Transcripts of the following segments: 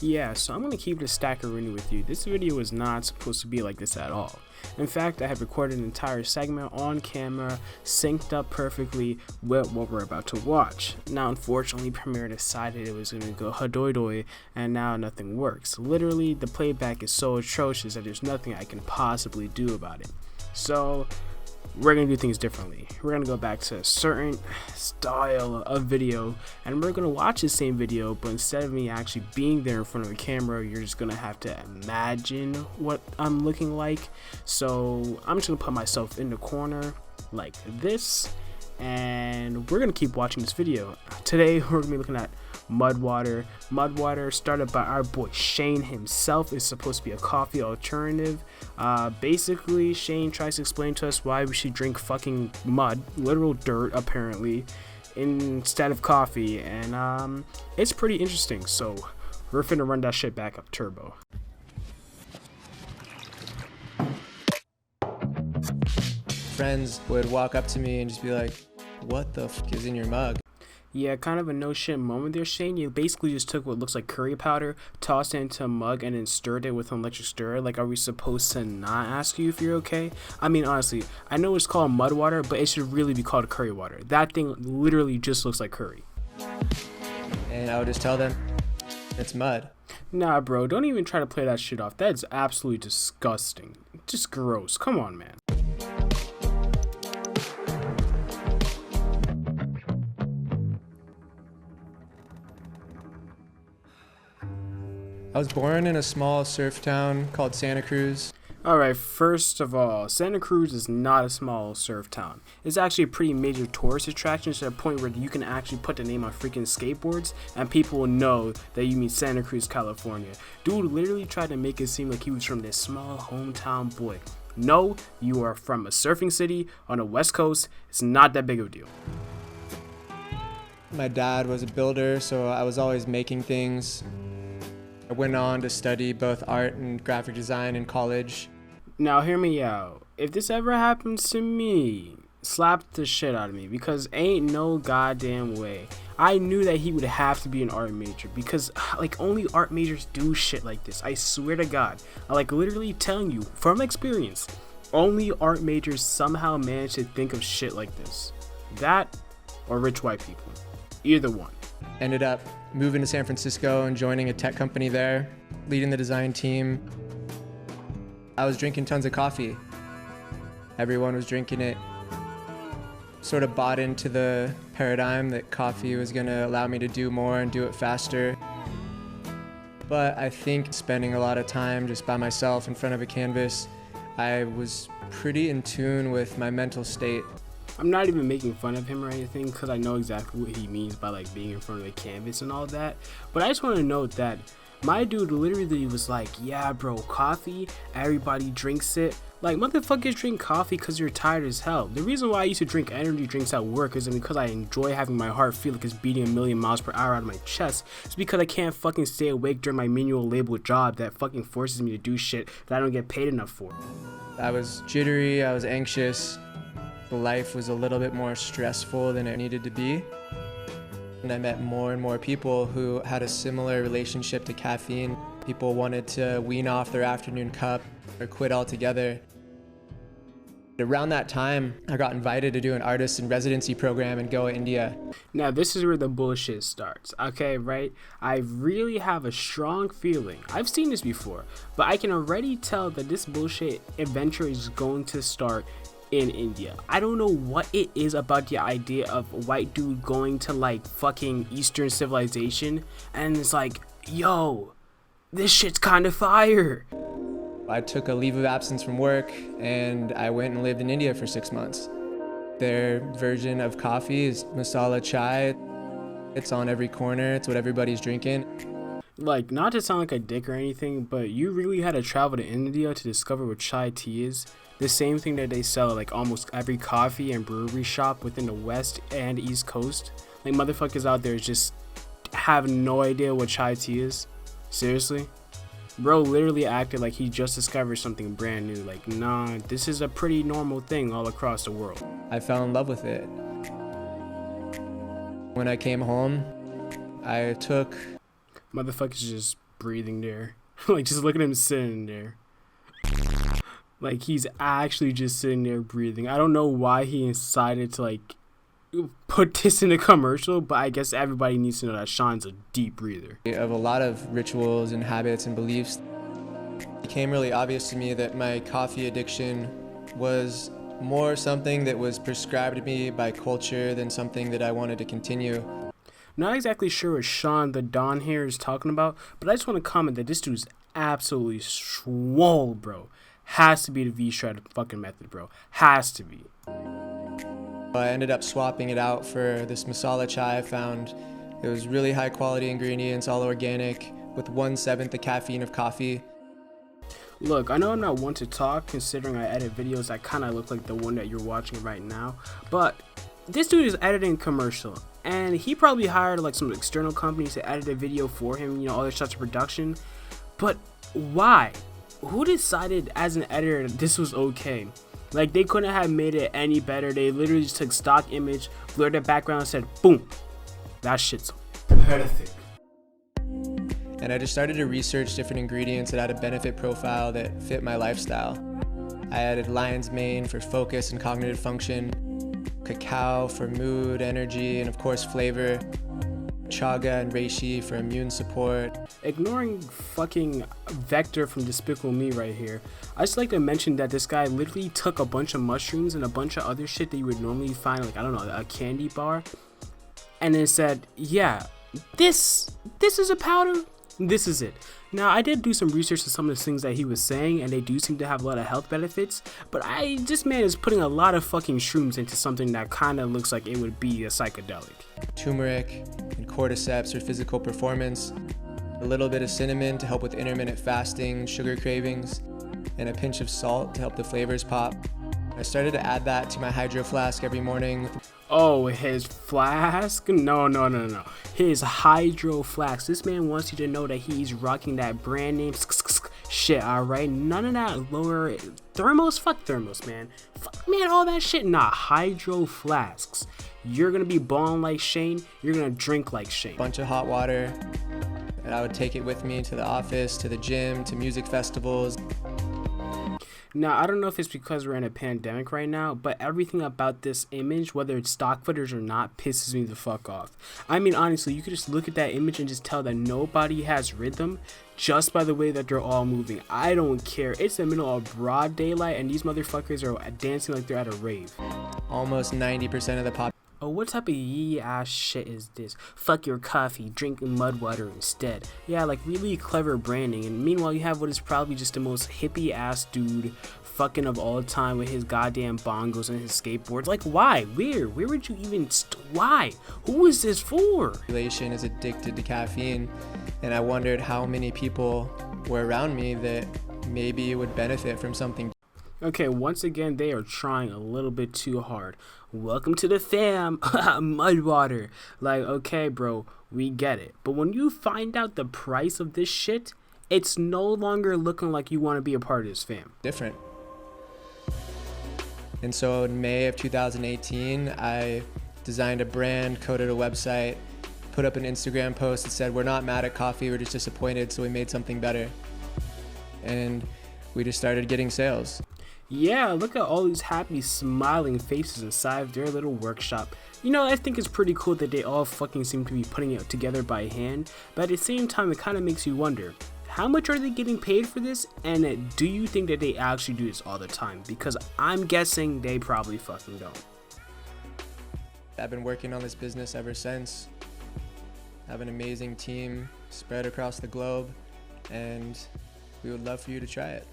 Yeah, so I'm going to keep the stackeroonie with you. This video is not supposed to be like this at all. In fact, I have recorded an entire segment on camera, synced up perfectly with what we're about to watch. Now, unfortunately, Premiere decided it was going to go hadoidoi, and now nothing works. Literally, the playback is so atrocious that there's nothing I can possibly do about it. So, we're going to do things differently. We're going to go back to a certain style of video, and we're going to watch the same video, but instead of me actually being there in front of the camera, you're just going to have to imagine what I'm looking like. So I'm just going to put myself in the corner like this, and we're going to keep watching this video. Today we're going to be looking at MudWtr. MudWtr, started by our boy Shane himself, is supposed to be a coffee alternative. Basically, Shane tries to explain to us why we should drink fucking mud, literal dirt apparently, instead of coffee, and it's pretty interesting. So we're finna run that shit back up turbo. Friends would walk up to me and just be like, "What the fuck is in your mug?" Yeah, kind of a no shit moment there, Shane. You basically just took what looks like curry powder, tossed it into a mug, and then stirred it with an electric stirrer. Like, are we supposed to not ask you if you're okay? I mean, honestly, I know it's called MudWtr, but it should really be called curry water. That thing literally just looks like curry. And I would just tell them, "It's mud." Nah, bro, don't even try to play that shit off. That's absolutely disgusting. Just gross. Come on, man. I was born in a small surf town called Santa Cruz. Alright, first of all, Santa Cruz is not a small surf town. It's actually a pretty major tourist attraction to the point where you can actually put the name on freaking skateboards and people will know that you mean Santa Cruz, California. Dude literally tried to make it seem like he was from this small hometown boy. No, you are from a surfing city on the West Coast. It's not that big of a deal. My dad was a builder, so I was always making things. I went on to study both art and graphic design in college. Now hear me out. If this ever happens to me, slap the shit out of me, because ain't no goddamn way. I knew that he would have to be an art major because like only art majors do shit like this. I swear to God. I like literally telling you from experience, only art majors somehow manage to think of shit like this. That or rich white people. Either one. Ended up moving to San Francisco and joining a tech company there, leading the design team. I was drinking tons of coffee. Everyone was drinking it. Sort of bought into the paradigm that coffee was going to allow me to do more and do it faster. But I think spending a lot of time just by myself in front of a canvas, I was pretty in tune with my mental state. I'm not even making fun of him or anything because I know exactly what he means by like being in front of the canvas and all that. But I just want to note that my dude literally was like, yeah, bro, coffee, everybody drinks it. Like, motherfuckers drink coffee because you're tired as hell. The reason why I used to drink energy drinks at work is because I enjoy having my heart feel like it's beating 1,000,000 miles per hour out of my chest. It's because I can't fucking stay awake during my manual label job that fucking forces me to do shit that I don't get paid enough for. I was jittery, I was anxious. Life was a little bit more stressful than it needed to be. And I met more and more people who had a similar relationship to caffeine. People wanted to wean off their afternoon cup or quit altogether. Around that time, I got invited to do an artist in residency program in Goa, India. Now this is where the bullshit starts, okay, right? I really have a strong feeling, I've seen this before, but I can already tell that this bullshit adventure is going to start in India. I don't know what it is about the idea of a white dude going to like fucking Eastern civilization and it's like, yo, this shit's kind of fire. I took a leave of absence from work and I went and lived in India for 6 months. Their version of coffee is masala chai. It's on every corner. It's what everybody's drinking. Like, not to sound like a dick or anything, but you really had to travel to India to discover what chai tea is. The same thing that they sell at like almost every coffee and brewery shop within the West and East Coast. Like, motherfuckers out there just have no idea what chai tea is. Seriously? Bro literally acted like he just discovered something brand new. Like, nah, this is a pretty normal thing all across the world. I fell in love with it. When I came home, I took Motherfuckers just breathing there. Like, just look at him sitting there. Like, he's actually just sitting there breathing. I don't know why he decided to, like, put this in a commercial, but I guess everybody needs to know that Sean's a deep breather. Of a lot of rituals and habits and beliefs, it became really obvious to me that my coffee addiction was more something that was prescribed to me by culture than something that I wanted to continue. Not exactly sure what Sean the Don here is talking about, but I just want to comment that this dude's absolutely swole, bro. Has to be the V-Shred fucking method, bro. Has to be. I ended up swapping it out for this masala chai I found. It was really high quality ingredients, all organic, with 1/7 the caffeine of coffee. Look, I know I'm not one to talk, considering I edit videos that kind of look like the one that you're watching right now, but this dude is editing commercial, and he probably hired like some external companies to edit a video for him, you know, all this such production. But why? Who decided as an editor this was okay? Like, they couldn't have made it any better. They literally just took stock image, blurred the background, and said, boom, that shit's perfect. And I just started to research different ingredients that had a benefit profile that fit my lifestyle. I added lion's mane for focus and cognitive function, cacao for mood, energy, and of course flavor, chaga and reishi for immune support. Ignoring fucking Vector from Despicable Me right here, I just like to mention that this guy literally took a bunch of mushrooms and a bunch of other shit that you would normally find, like, I don't know, a candy bar, and then said, yeah, this is a powder, this is it. Now, I did do some research on some of the things that he was saying, and they do seem to have a lot of health benefits, but this man is putting a lot of fucking shrooms into something that kind of looks like it would be a psychedelic. Turmeric and cordyceps for physical performance, a little bit of cinnamon to help with intermittent fasting, sugar cravings, and a pinch of salt to help the flavors pop. I started to add that to my hydro flask every morning. Oh, his flask? No. His hydro flask. This man wants you to know that he's rocking that brand name shit, alright? None of that lower thermos. Fuck thermos, man. Fuck, man, all that shit. Nah, hydro flasks. You're gonna be balling like Shane. You're gonna drink like Shane. Bunch of hot water. And I would take it with me to the office, to the gym, to music festivals. Now, I don't know if it's because we're in a pandemic right now, but everything about this image, whether it's stock footage or not, pisses me the fuck off. I mean, honestly, you could just look at that image and just tell that nobody has rhythm just by the way that they're all moving. I don't care. It's the middle of broad daylight and these motherfuckers are dancing like they're at a rave. Almost 90% of the population. Oh, what type of yee ass shit is this? Fuck your coffee, drink MudWtr instead. Yeah, like really clever branding. And meanwhile, you have what is probably just the most hippie ass dude fucking of all time with his goddamn bongos and his skateboards. Like, why? Where would you even why? Who is this for? Population is addicted to caffeine, and I wondered how many people were around me that maybe would benefit from something. Okay, once again, they are trying a little bit too hard. Welcome to the fam, MudWtr. Like, okay, bro, we get it. But when you find out the price of this shit, it's no longer looking like you want to be a part of this fam. Different. And so in May of 2018, I designed a brand, coded a website, put up an Instagram post that said, we're not mad at coffee, we're just disappointed, so we made something better. And we just started getting sales. Yeah, look at all these happy smiling faces inside of their little workshop. You know, I think it's pretty cool that they all fucking seem to be putting it together by hand, but at the same time it kind of makes you wonder, how much are they getting paid for this, and do you think that they actually do this all the time? Because I'm guessing they probably fucking don't. I've been working on this business ever since. I have an amazing team spread across the globe, and we would love for you to try it.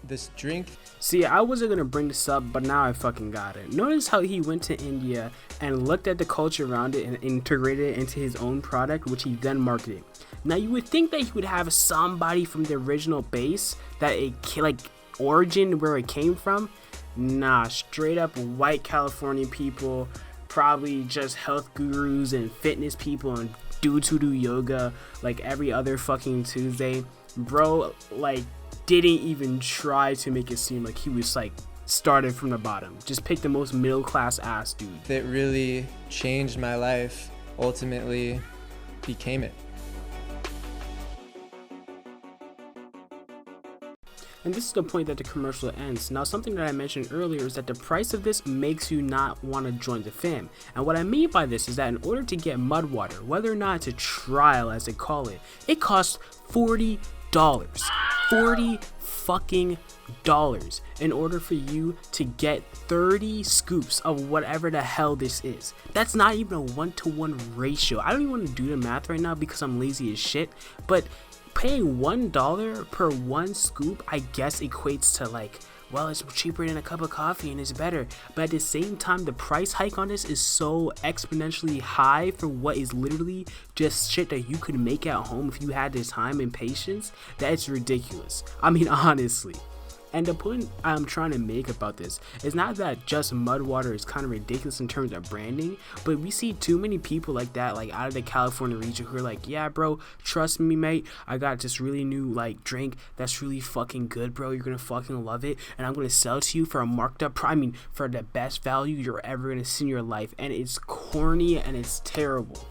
This drink. See, I wasn't gonna bring this up, but now I fucking got it. Notice how he went to India and looked at the culture around it and integrated it into his own product, which he then marketed. Now you would think that he would have somebody from the original base, that origin where it came from. Nah, straight up white Californian people, probably just health gurus and fitness people and dudes who do yoga like every other fucking Tuesday. Bro, like, didn't even try to make it seem like he was like started from the bottom. Just picked the most middle class ass dude. That really changed my life. Ultimately, became it. And this is the point that the commercial ends. Now, something that I mentioned earlier is that the price of this makes you not want to join the fam. And what I mean by this is that in order to get MudWtr, whether or not it's a trial as they call it, it costs $40. $40 fucking dollars in order for you to get 30 scoops of whatever the hell this is. That's not even a 1-to-1 ratio. I don't even want to do the math right now because I'm lazy as shit, but paying $1 per one scoop, I guess equates to like, well, it's cheaper than a cup of coffee and it's better. But at the same time, the price hike on this is so exponentially high for what is literally just shit that you could make at home if you had the time and patience, that it's ridiculous. I mean, honestly. And the point I'm trying to make about this is not that just MudWtr is kind of ridiculous in terms of branding, but we see too many people like that, like out of the California region, who are like, yeah, bro, trust me, mate, I got this really new like drink that's really fucking good, bro. You're gonna fucking love it, and I'm gonna sell it to you for a marked up price. I mean, for the best value you're ever gonna see in your life. And it's corny and it's terrible.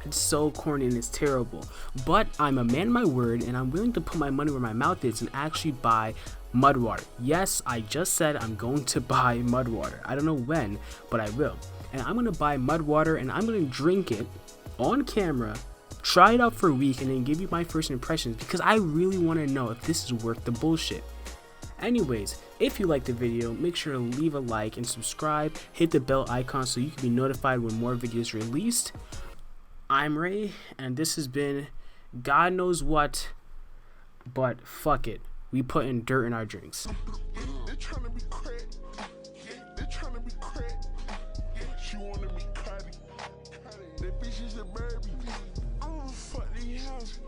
It's so corny and it's terrible. But I'm a man of my word, and I'm willing to put my money where my mouth is and actually buy MudWtr. Yes, I just said I'm going to buy MudWtr. I don't know when, but I will. And I'm going to buy MudWtr and I'm going to drink it on camera, try it out for a week, and then give you my first impressions because I really want to know if this is worth the bullshit. Anyways, if you liked the video, make sure to leave a like and subscribe. Hit the bell icon so you can be notified when more videos are released. I'm Ray, and this has been God knows what, but fuck it. We putting dirt in our drinks. They're trying to be crack. They're trying to be crack. She wanna be cutty. That bitch is a Barbie. I'm a fuck these house.